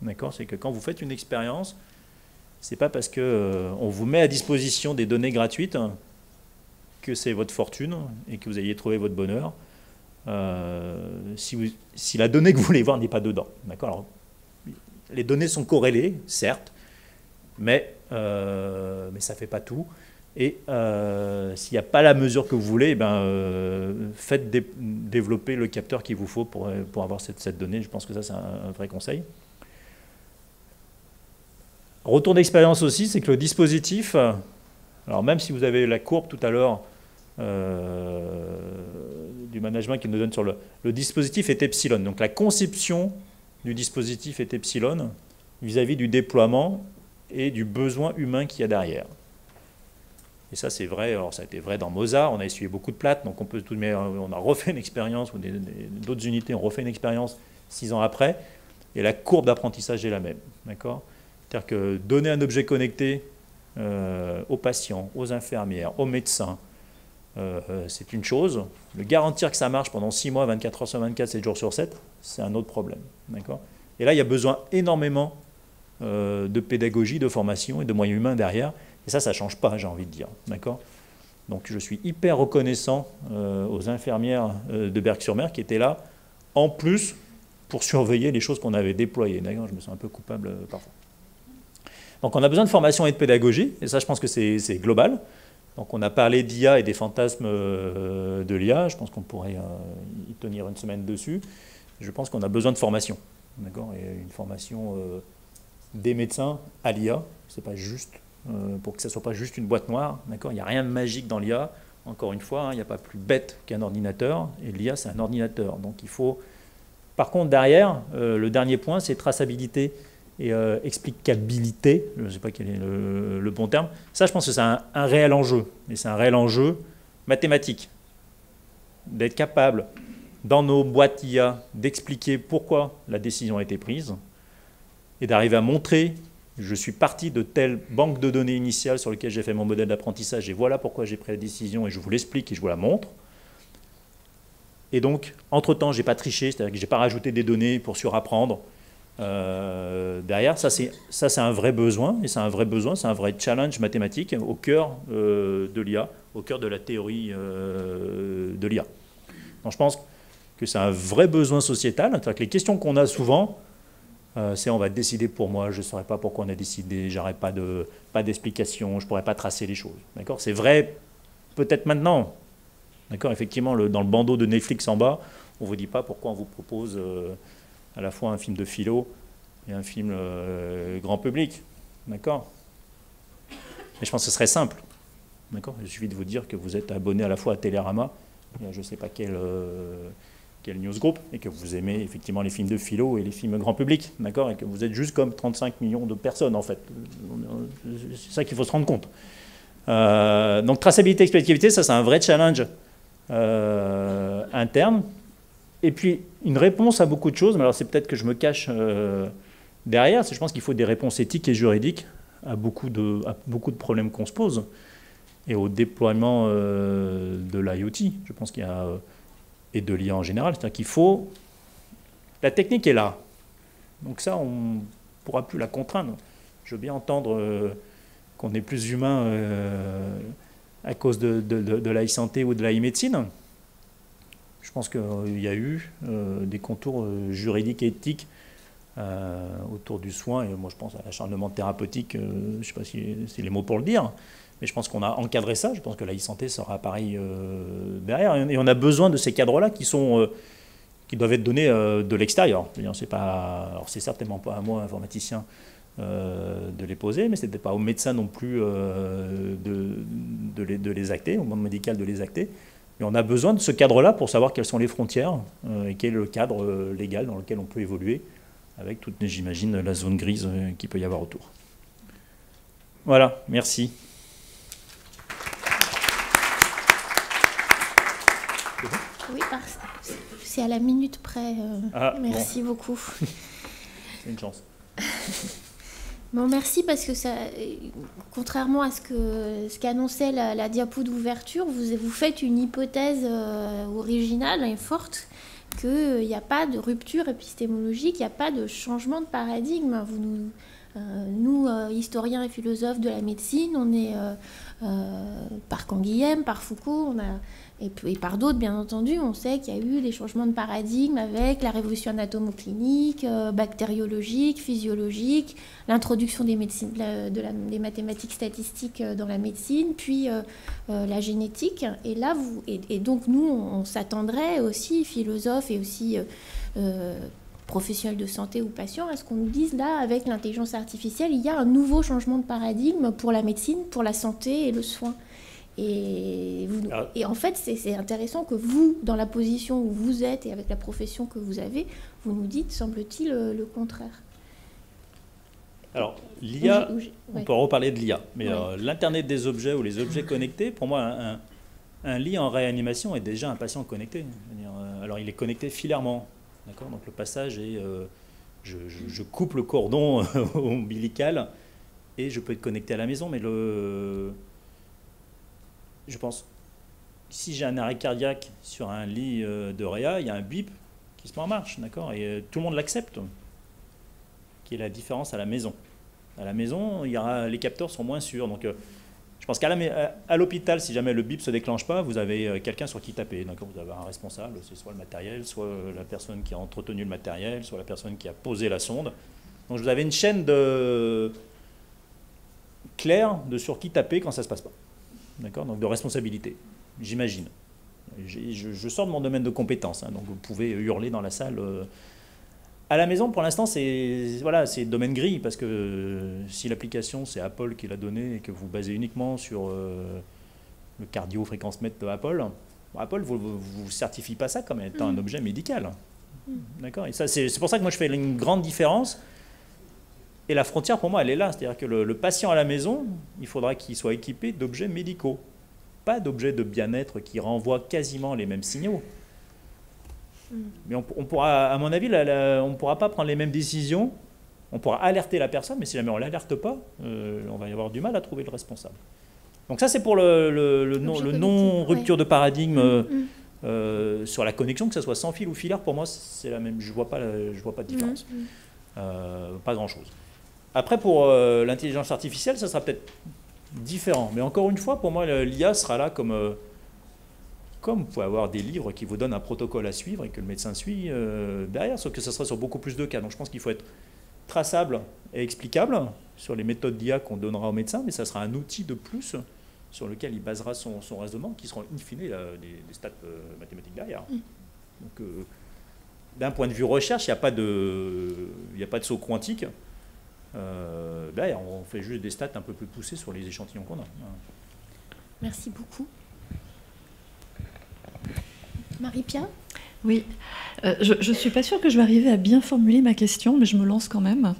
D'accord? C'est que quand vous faites une expérience, c'est pas parce qu'on vous met à disposition des données gratuites que c'est votre fortune et que vous ayez trouvé votre bonheur. Si la donnée que vous voulez voir n'est pas dedans. D'accord? Alors, les données sont corrélées, certes, mais ça ne fait pas tout. Et s'il n'y a pas la mesure que vous voulez, faites développer le capteur qu'il vous faut pour avoir cette donnée. Je pense que ça, c'est un vrai conseil. Retour d'expérience aussi, c'est que le dispositif, alors même si vous avez la courbe tout à l'heure du management qui nous donne sur le dispositif est epsilon. Donc la conception du dispositif est epsilon vis-à-vis du déploiement et du besoin humain qu'il y a derrière. Et ça, c'est vrai. Alors, ça a été vrai dans Mozart. On a essuyé beaucoup de plates, donc on peut tout de même, on a refait une expérience, ou d'autres unités ont refait une expérience 6 ans après, et la courbe d'apprentissage est la même. D'accord ? C'est-à-dire que donner un objet connecté aux patients, aux infirmières, aux médecins, c'est une chose. Le garantir que ça marche pendant 6 mois, 24 heures sur 24, 7 jours sur 7, c'est un autre problème. D'accord ? Et là, il y a besoin énormément de pédagogie, de formation et de moyens humains derrière. Et ça ne change pas, j'ai envie de dire. D'accord ? Donc je suis hyper reconnaissant aux infirmières de Berck-sur-Mer qui étaient là, en plus, pour surveiller les choses qu'on avait déployées. D'accord ? Je me sens un peu coupable parfois. Donc on a besoin de formation et de pédagogie, et ça je pense que c'est global. Donc on a parlé d'IA et des fantasmes de l'IA, je pense qu'on pourrait y tenir une semaine dessus. Je pense qu'on a besoin de formation. D'accord ? Et une formation des médecins à l'IA, c'est pas juste. Pour que ça ne soit pas juste une boîte noire, d'accord ? Il n'y a rien de magique dans l'IA. Encore une fois, il n'y a pas plus bête qu'un ordinateur, et l'IA, c'est un ordinateur. Donc il faut... Par contre, derrière, le dernier point, c'est traçabilité et explicabilité. Je ne sais pas quel est le bon terme. Ça, je pense que c'est un réel enjeu. Et c'est un réel enjeu mathématique. D'être capable, dans nos boîtes IA, d'expliquer pourquoi la décision a été prise, et d'arriver à montrer... Je suis parti de telle banque de données initiale sur laquelle j'ai fait mon modèle d'apprentissage et voilà pourquoi j'ai pris la décision et je vous l'explique et je vous la montre. Et donc, entre-temps, je n'ai pas triché, c'est-à-dire que je n'ai pas rajouté des données pour surapprendre. Derrière, ça c'est un vrai besoin, et c'est un vrai besoin, c'est un vrai challenge mathématique au cœur de l'IA, au cœur de la théorie de l'IA. Donc je pense que c'est un vrai besoin sociétal, c'est-à-dire que les questions qu'on a souvent, c'est on va décider pour moi, je ne saurais pas pourquoi on a décidé, j'aurais pas d'explication, je ne pourrais pas tracer les choses. D'accord ? C'est vrai peut-être maintenant. D'accord ? Effectivement, dans le bandeau de Netflix en bas, on ne vous dit pas pourquoi on vous propose à la fois un film de philo et un film grand public. D'accord ? Mais je pense que ce serait simple. D'accord ? Il suffit de vous dire que vous êtes abonné à la fois à Télérama, et je ne sais pas quel newsgroup, et que vous aimez effectivement les films de philo et les films grand public, d'accord, et que vous êtes juste comme 35 millions de personnes en fait. C'est ça qu'il faut se rendre compte. Donc traçabilité, explicabilité, ça c'est un vrai challenge interne. Et puis une réponse à beaucoup de choses, mais alors c'est peut-être que je me cache derrière, je pense qu'il faut des réponses éthiques et juridiques à beaucoup de problèmes qu'on se pose, et au déploiement de l'IoT. Je pense qu'il y a... et de l'IA en général, c'est-à-dire qu'il faut... La technique est là, donc ça, on ne pourra plus la contraindre. Je veux bien entendre qu'on est plus humain à cause de l'e-santé ou de l'e-médecine. Je pense qu'il y a eu des contours juridiques et éthiques autour du soin, et moi je pense à l'acharnement thérapeutique, je ne sais pas si c'est les mots pour le dire, mais je pense qu'on a encadré ça, je pense que la e-santé sera pareil derrière, et on a besoin de ces cadres-là qui doivent être donnés de l'extérieur. Alors c'est certainement pas à moi, informaticien, de les poser, mais ce n'était pas aux médecins non plus de les acter, au monde médical de les acter. Mais on a besoin de ce cadre-là pour savoir quelles sont les frontières et quel est le cadre légal dans lequel on peut évoluer, avec toute, j'imagine, la zone grise qu'il peut y avoir autour. Voilà, merci. Oui, c'est à la minute près. Merci beaucoup. C'est une chance. Bon, merci parce que ça, contrairement à ce qu'annonçait la diapo d'ouverture, vous faites une hypothèse originale et forte qu'il n'y a pas de rupture épistémologique, il n'y a pas de changement de paradigme. Nous, historiens et philosophes de la médecine, on est par Canguilhem, par Foucault, et par d'autres, bien entendu, on sait qu'il y a eu des changements de paradigme avec la révolution anatomoclinique, bactériologique, physiologique, l'introduction des mathématiques statistiques dans la médecine, puis la génétique. Et là, et donc nous, on s'attendrait aussi, philosophes et aussi professionnels de santé ou patients, à ce qu'on nous dise là, avec l'intelligence artificielle, il y a un nouveau changement de paradigme pour la médecine, pour la santé et le soin. Et en fait, c'est intéressant que vous, dans la position où vous êtes et avec la profession que vous avez, vous nous dites, semble-t-il, le contraire. Alors, l'IA, on ouais. peut reparler de l'IA, mais Ouais. l'Internet des objets ou les objets connectés, pour moi, un lit en réanimation est déjà un patient connecté. Je veux dire, alors, il est connecté filairement, d'accord? Donc, le passage est, je coupe le cordon ombilical et je peux être connecté à la maison, mais je pense, si j'ai un arrêt cardiaque sur un lit de réa, il y a un bip qui se met en marche, d'accord? Et tout le monde l'accepte, qui est la différence à la maison. À la maison, les capteurs sont moins sûrs. Donc, je pense à l'hôpital, si jamais le bip ne se déclenche pas, vous avez quelqu'un sur qui taper. Donc, vous avez un responsable, c'est soit le matériel, soit la personne qui a entretenu le matériel, soit la personne qui a posé la sonde. Donc, vous avez une chaîne claire de sur qui taper quand ça ne se passe pas. D'accord? Donc, de responsabilité, j'imagine. Je sors de mon domaine de compétences, hein, donc vous pouvez hurler dans la salle. À la maison, pour l'instant, c'est domaine gris, parce que si l'application, c'est Apple qui l'a donnée et que vous basez uniquement sur le cardio-fréquence-mètre de Apple ne vous certifie pas ça comme étant un objet médical. D'accord? Et ça, c'est pour ça que moi, je fais une grande différence. Et la frontière, pour moi, elle est là. C'est-à-dire que le patient à la maison, il faudra qu'il soit équipé d'objets médicaux, pas d'objets de bien-être qui renvoient quasiment les mêmes signaux. Mais on pourra, à mon avis, on ne pourra pas prendre les mêmes décisions. On pourra alerter la personne, mais si jamais on ne l'alerte pas, on va y avoir du mal à trouver le responsable. Donc ça, c'est pour le non-rupture de paradigme sur la connexion, que ce soit sans fil ou filaire. Pour moi, c'est la même. Je vois pas de différence. Pas grand-chose. Après, pour l'intelligence artificielle, ça sera peut-être différent. Mais encore une fois, pour moi, l'IA sera là comme vous pouvez avoir des livres qui vous donnent un protocole à suivre et que le médecin suit derrière, sauf que ça sera sur beaucoup plus de cas. Donc je pense qu'il faut être traçable et explicable sur les méthodes d'IA qu'on donnera au médecin, mais ça sera un outil de plus sur lequel il basera son raisonnement, qui seront in fine des stats mathématiques derrière. Donc d'un point de vue recherche, il n'y a pas de saut quantique. Derrière, on fait juste des stats un peu plus poussées sur les échantillons qu'on a. Merci beaucoup. Marie-Pia ? Oui, je ne suis pas sûre que je vais arriver à bien formuler ma question, mais je me lance quand même.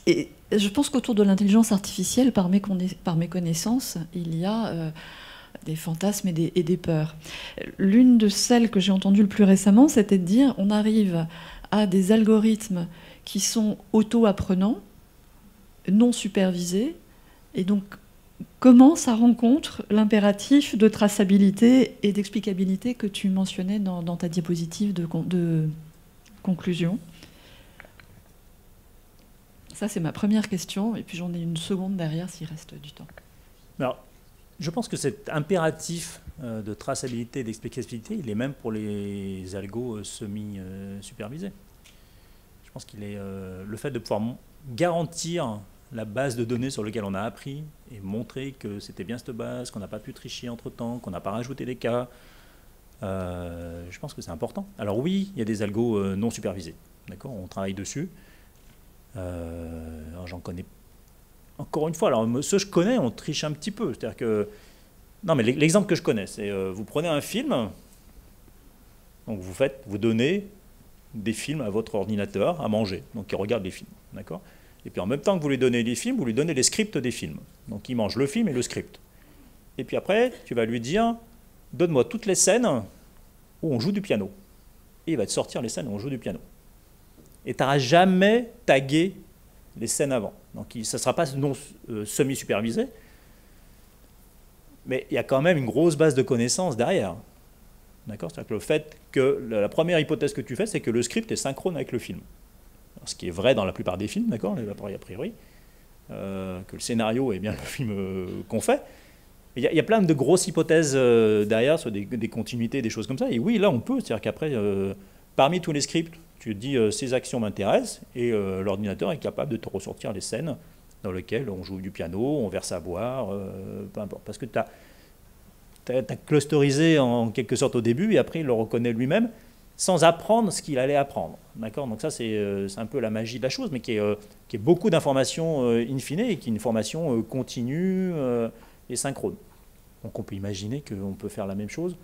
Et je pense qu'autour de l'intelligence artificielle, par mes connaissances, il y a des fantasmes et des peurs. L'une de celles que j'ai entendues le plus récemment, c'était de dire on arrive à des algorithmes qui sont auto-apprenants, non supervisés, et donc comment ça rencontre l'impératif de traçabilité et d'explicabilité que tu mentionnais dans ta diapositive de conclusion? Ça, c'est ma première question, et puis j'en ai une seconde derrière s'il reste du temps. Alors, je pense que cet impératif de traçabilité et d'explicabilité, il est même pour les algos semi-supervisés. Je pense qu'il est le fait de pouvoir garantir la base de données sur laquelle on a appris et montrer que c'était bien cette base, qu'on n'a pas pu tricher entre-temps, qu'on n'a pas rajouté des cas. Je pense que c'est important. Alors oui, il y a des algos non supervisés. D'accord, on travaille dessus. J'en connais encore une fois. Alors ceux que je connais, on triche un petit peu. C'est-à-dire que non, mais l'exemple que je connais, c'est vous prenez un film, donc vous donnez des films à votre ordinateur à manger, donc il regarde les films, d'accord. Et puis en même temps que vous lui donnez les films, vous lui donnez les scripts des films. Donc il mange le film et le script. Et puis après, tu vas lui dire, donne-moi toutes les scènes où on joue du piano. Et il va te sortir les scènes où on joue du piano. Et tu n'auras jamais tagué les scènes avant. Donc ça ne sera pas semi-supervisé, mais il y a quand même une grosse base de connaissances derrière. D'accord ? C'est-à-dire que le fait que la première hypothèse que tu fais, c'est que le script est synchrone avec le film. Alors, ce qui est vrai dans la plupart des films, d'accord, a priori, que le scénario est bien le film qu'on fait. Il y a plein de grosses hypothèses derrière, sur des continuités, des choses comme ça. Et oui, là, on peut. C'est-à-dire qu'après, parmi tous les scripts, tu dis ces actions m'intéressent, et l'ordinateur est capable de te ressortir les scènes dans lesquelles on joue du piano, on verse à boire, peu importe. Parce que tu as clusterisé en quelque sorte au début, et après il le reconnaît lui-même, sans apprendre ce qu'il allait apprendre. D'accord ? Donc ça, c'est un peu la magie de la chose, mais qui est beaucoup d'informations in fine, et qui est une formation continue et synchrone. Donc on peut imaginer qu'on peut faire la même chose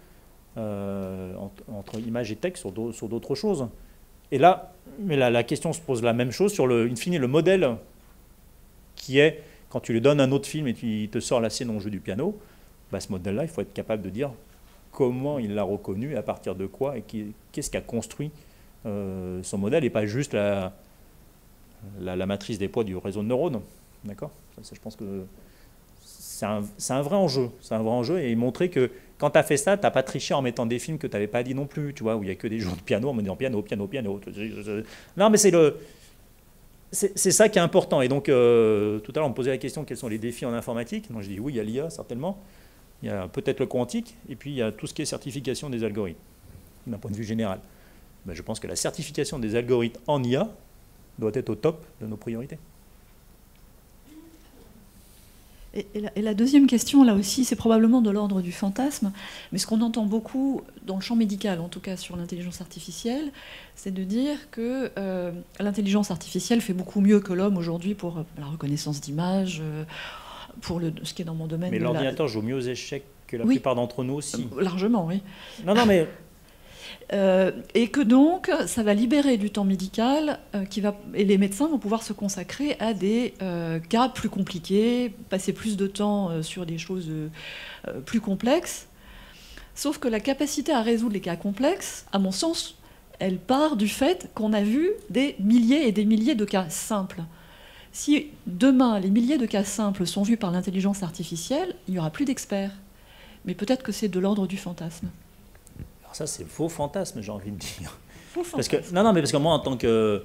entre images et texte sur d'autres choses. Et là, mais la question se pose la même chose sur in fine, le modèle qui est, quand tu lui donnes un autre film et il te sort la scène on joue du piano, bah, ce modèle-là, il faut être capable de dire comment il l'a reconnu, à partir de quoi, et qu'est-ce qui a construit son modèle, et pas juste la matrice des poids du réseau de neurones. D'accord ? Ça, je pense que c'est un vrai enjeu. C'est un vrai enjeu, et montrer que quand tu as fait ça, tu n'as pas triché en mettant des films que tu n'avais pas dit non plus, tu vois, où il n'y a que des jeux de piano, en me disant piano, piano, piano. Non, mais c'est ça qui est important. Et donc, tout à l'heure, on me posait la question, quels sont les défis en informatique ? Donc, je dis oui, il y a l'IA, certainement. Il y a peut-être le quantique, et puis il y a tout ce qui est certification des algorithmes, d'un point de vue général. Ben, je pense que la certification des algorithmes en IA doit être au top de nos priorités. Et la deuxième question, là aussi, c'est probablement de l'ordre du fantasme, mais ce qu'on entend beaucoup dans le champ médical, en tout cas sur l'intelligence artificielle, c'est de dire que l'intelligence artificielle fait beaucoup mieux que l'homme aujourd'hui pour la reconnaissance d'images, pour ce qui est dans mon domaine. Mais l'ordinateur joue mieux aux échecs que la oui, plupart d'entre nous aussi. Largement, oui. Non, mais... et que donc, ça va libérer du temps médical et les médecins vont pouvoir se consacrer à des cas plus compliqués, passer plus de temps sur des choses plus complexes. Sauf que la capacité à résoudre les cas complexes, à mon sens, elle part du fait qu'on a vu des milliers et des milliers de cas simples. Si demain, les milliers de cas simples sont vus par l'intelligence artificielle, il n'y aura plus d'experts. Mais peut-être que c'est de l'ordre du fantasme. Alors ça, c'est faux fantasme, j'ai envie de dire. Faux fantasme. Parce que, non, mais parce que moi, en tant que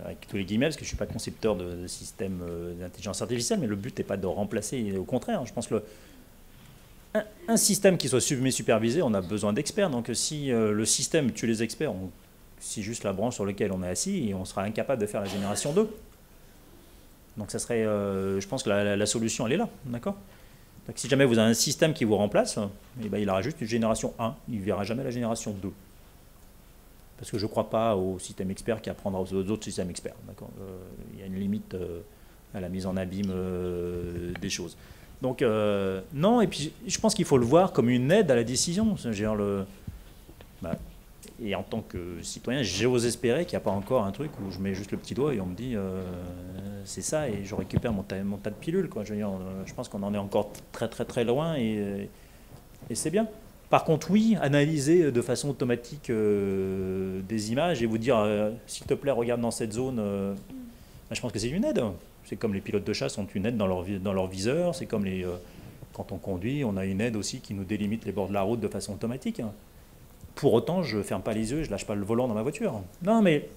avec tous les guillemets, parce que je ne suis pas concepteur de système d'intelligence artificielle, mais le but n'est pas de remplacer, au contraire. Je pense que un système qui soit supervisé, on a besoin d'experts. Donc si le système tue les experts, c'est juste la branche sur laquelle on est assis et on sera incapable de faire la génération 2. Donc ça serait, je pense que la solution, elle est là, d'accord ? Donc si jamais vous avez un système qui vous remplace, eh ben, il aura juste une génération 1, il ne verra jamais la génération 2. Parce que je ne crois pas au système expert qui apprendra aux autres systèmes experts. Il y a une limite à la mise en abîme des choses. Donc non, et puis je pense qu'il faut le voir comme une aide à la décision. Et en tant que citoyen, j'ose espérer qu'il n'y a pas encore un truc où je mets juste le petit doigt et on me dit c'est ça, et je récupère mon tas de pilules, quoi. Je pense qu'on en est encore très très très loin, et c'est bien. Par contre, oui, analyser de façon automatique des images et vous dire s'il te plaît, regarde dans cette zone, je pense que c'est une aide. C'est comme les pilotes de chasse ont une aide dans leur viseur, c'est comme quand on conduit, on a une aide aussi qui nous délimite les bords de la route de façon automatique. Pour autant, je ne ferme pas les yeux, je ne lâche pas le volant dans ma voiture. Non, mais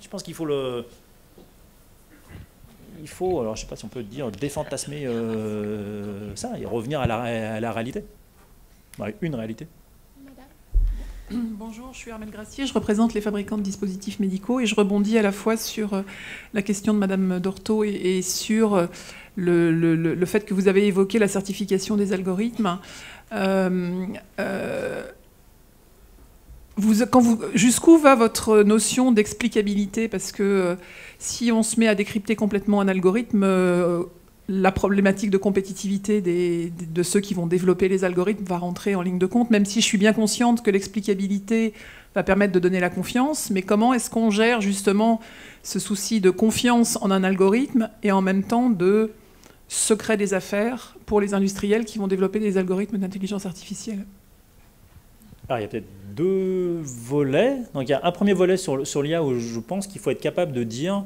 je pense qu'il faut alors je ne sais pas si on peut dire, défantasmer ça et revenir à la réalité. Ouais, une réalité. Bonjour, je suis Armelle Gracier, je représente les fabricants de dispositifs médicaux et je rebondis à la fois sur la question de Madame Dorto et sur le fait que vous avez évoqué la certification des algorithmes. Jusqu'où va votre notion d'explicabilité ? Parce que si on se met à décrypter complètement un algorithme, la problématique de compétitivité de ceux qui vont développer les algorithmes va rentrer en ligne de compte, même si je suis bien consciente que l'explicabilité va permettre de donner la confiance. Mais comment est-ce qu'on gère justement ce souci de confiance en un algorithme et en même temps de secret des affaires pour les industriels qui vont développer des algorithmes d'intelligence artificielle ? Alors, il y a peut-être deux volets. Donc, il y a un premier volet sur l'IA où je pense qu'il faut être capable de dire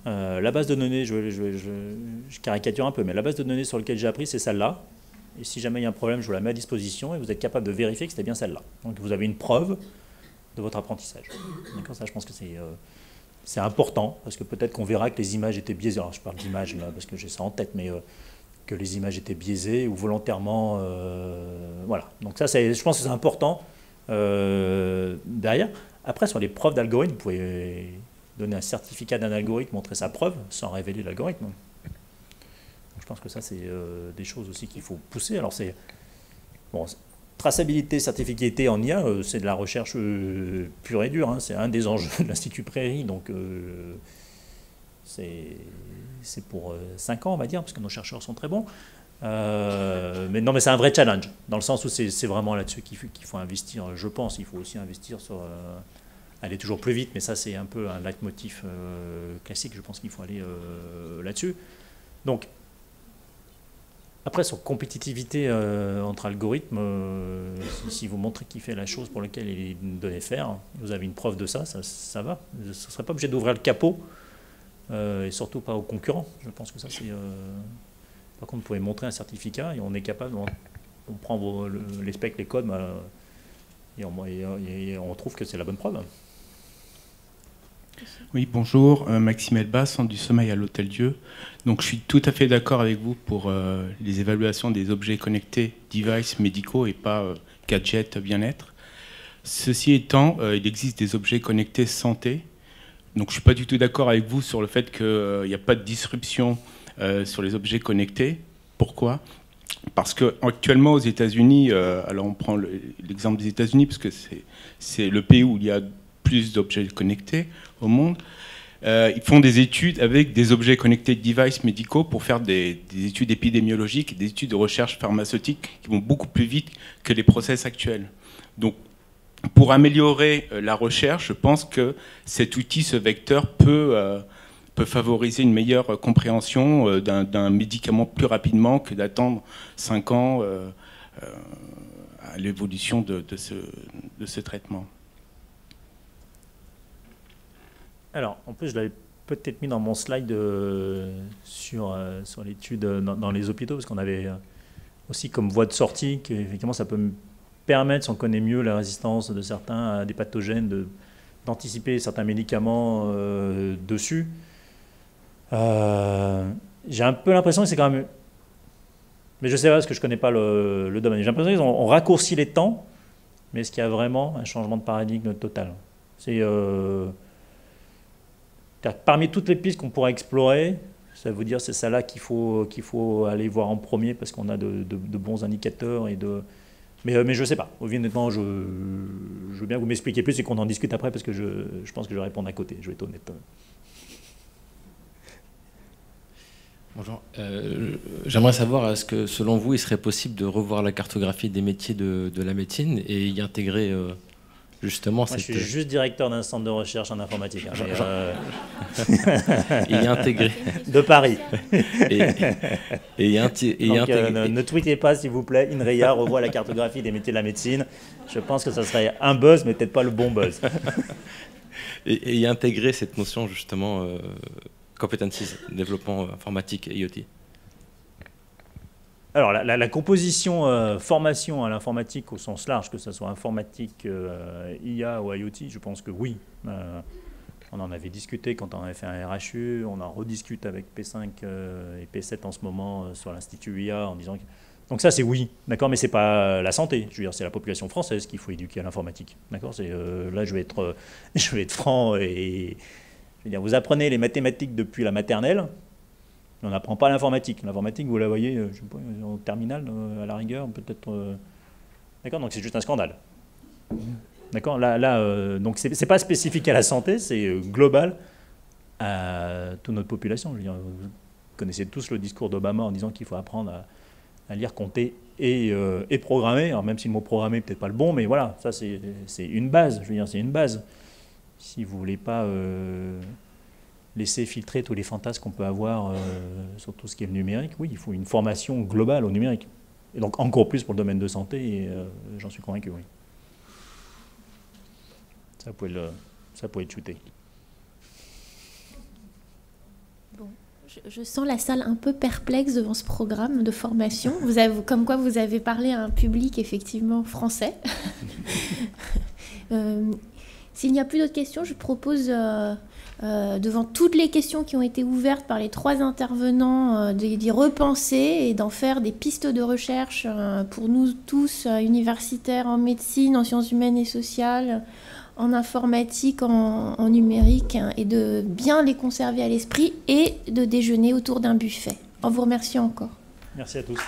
la base de données, je caricature un peu, mais la base de données sur laquelle j'ai appris, c'est celle-là. Et si jamais il y a un problème, je vous la mets à disposition et vous êtes capable de vérifier que c'était bien celle-là. Donc, vous avez une preuve de votre apprentissage. D'accord, ça, je pense que c'est important, parce que peut-être qu'on verra que les images étaient biaisées. Alors, je parle d'images là, parce que j'ai ça en tête, mais que les images étaient biaisées ou volontairement... voilà. Donc ça, je pense que c'est important derrière. Après, sur les preuves d'algorithme, vous pouvez donner un certificat d'un algorithme, montrer sa preuve, sans révéler l'algorithme. Je pense que ça, c'est des choses aussi qu'il faut pousser. Alors, traçabilité, certification en IA, c'est de la recherche pure et dure. Hein. C'est un des enjeux de l'Institut Prairie. Donc, c'est pour 5 ans, on va dire, parce que nos chercheurs sont très bons. Mais non, mais c'est un vrai challenge, dans le sens où c'est vraiment là-dessus qu'il faut investir, je pense. Il faut aussi investir sur aller toujours plus vite, mais ça c'est un peu un leitmotiv classique, je pense qu'il faut aller là-dessus. Donc, après, sur compétitivité entre algorithmes, si vous montrez qu'il fait la chose pour laquelle il devait faire, vous avez une preuve de ça, ça va. Ce ne serait pas obligé d'ouvrir le capot, et surtout pas aux concurrents. Je pense que ça c'est... Par contre, vous pouvez montrer un certificat et on est capable, on prend les specs, les codes, et on trouve que c'est la bonne preuve. Oui, bonjour, Maxime Elbas, Centre du sommeil à l'Hôtel-Dieu. Donc je suis tout à fait d'accord avec vous pour les évaluations des objets connectés, devices médicaux et pas gadgets bien-être. Ceci étant, il existe des objets connectés santé. Donc je ne suis pas du tout d'accord avec vous sur le fait qu'il n'y a pas de disruption sur les objets connectés. Pourquoi ? Parce qu'actuellement aux États-Unis, alors on prend l'exemple des États-Unis parce que c'est le pays où il y a plus d'objets connectés au monde. Ils font des études avec des objets connectés de devices médicaux pour faire des études épidémiologiques, des études de recherche pharmaceutique qui vont beaucoup plus vite que les process actuels. Donc, pour améliorer la recherche, je pense que cet outil, ce vecteur, peut favoriser une meilleure compréhension d'un médicament plus rapidement que d'attendre 5 ans à l'évolution de ce traitement. Alors, en plus, je l'avais peut-être mis dans mon slide sur l'étude dans les hôpitaux, parce qu'on avait aussi comme voie de sortie qu'effectivement, ça peut me permettre, si on connaît mieux la résistance de certains à des pathogènes, d'anticiper certains médicaments dessus. J'ai un peu l'impression que c'est quand même... Mais je sais pas, parce que je ne connais pas le domaine. J'ai l'impression qu'on raccourcit les temps, mais est-ce qu'il y a vraiment un changement de paradigme total ? C'est... Parmi toutes les pistes qu'on pourrait explorer, ça veut dire c'est celle-là qu'il faut aller voir en premier parce qu'on a de bons indicateurs mais je ne sais pas. Honnêtement, je veux bien que vous m'expliquiez plus et qu'on en discute après parce que je pense que je vais répondre à côté. Je vais être honnête. Bonjour. J'aimerais savoir, est-ce que selon vous, il serait possible de revoir la cartographie des métiers de la médecine et y intégrer justement... Moi, je suis juste directeur d'un centre de recherche en informatique. Et y intégrer... De Paris. Ne tweetez pas, s'il vous plaît. INRIA revoit la cartographie des métiers de la médecine. Je pense que ça serait un buzz, mais peut-être pas le bon buzz. et y intégrer cette notion, justement... competencies, développement informatique et IoT. Alors, la composition formation à l'informatique au sens large, que ce soit informatique, IA ou IoT, je pense que oui. On en avait discuté quand on avait fait un RHU, on en rediscute avec P5 et P7 en ce moment sur l'Institut IA en disant que... Donc ça, c'est oui, d'accord, mais c'est pas la santé. Je veux dire, c'est la population française qu'il faut éduquer à l'informatique, d'accord. Là, je vais être franc et... Je veux dire, vous apprenez les mathématiques depuis la maternelle, mais on n'apprend pas l'informatique. L'informatique, vous la voyez, je sais pas, en terminale, à la rigueur, peut-être... D'accord, donc c'est juste un scandale. D'accord, donc c'est pas spécifique à la santé, c'est global à toute notre population. Je veux dire, vous connaissez tous le discours d'Obama en disant qu'il faut apprendre à lire, compter et programmer. Alors même si le mot programmer n'est peut-être pas le bon, mais voilà, ça c'est une base. Je veux dire, c'est une base. Si vous ne voulez pas laisser filtrer tous les fantasmes qu'on peut avoir sur tout ce qui est le numérique, oui, il faut une formation globale au numérique. Et donc encore plus pour le domaine de santé, et j'en suis convaincu, oui. Ça pouvait être shooté. Bon, je sens la salle un peu perplexe devant ce programme de formation. Comme quoi vous avez parlé à un public effectivement français. S'il n'y a plus d'autres questions, je propose, devant toutes les questions qui ont été ouvertes par les 3 intervenants, d'y repenser et d'en faire des pistes de recherche pour nous tous, universitaires en médecine, en sciences humaines et sociales, en informatique, en numérique, et de bien les conserver à l'esprit et de déjeuner autour d'un buffet. En vous remerciant encore. Merci à tous.